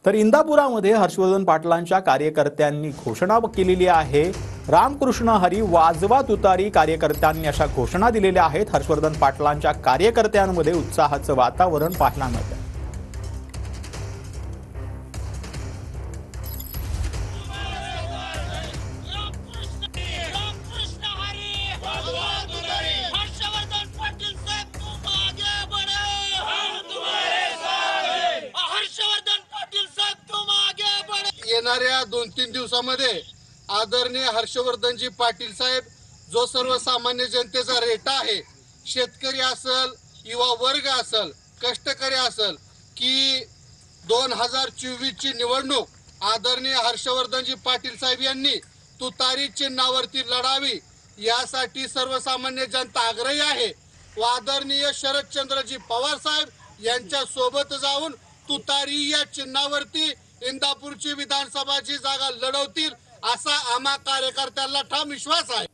तर इंदापुरामध्ये हर्षवर्धन पाटलांच्या कार्यकर्त्यांनी घोषणा केलेली आहे। रामकृष्ण हरी वाजवा तुतारी कार्यकर्त्यांनी अशा घोषणा दिलेल्या आहेत। हर्षवर्धन पाटलांच्या कार्यकर्त्यांमध्ये उत्साहाचं वातावरण पाहायला मिळतं। येणाऱ्या 2-3 दिवसांमध्ये आदरणीय हर्षवर्धनजी पाटील साहेब जो सर्वसामान्य जनतेचा रेटा आहे, शेतकरी असेल, युवा वर्ग असेल, कष्टकरी असेल, की 2024 ची निवडणूक आदरणीय हर्षवर्धनजी पाटील साहेब यांनी तुतारी चिन्हावरती लढावी यासाठी सर्वसामान्य जनता आग्रही आहे। व आदरणीय शरदचंद्रजी पवार साहेब यांच्या सोबत जाऊन तुतारी या चिन्हावरती इंदापूरची विधानसभाची जागा लढवतील असा आम्हा कार्यकर्त्यांना ठाम विश्वास आहे।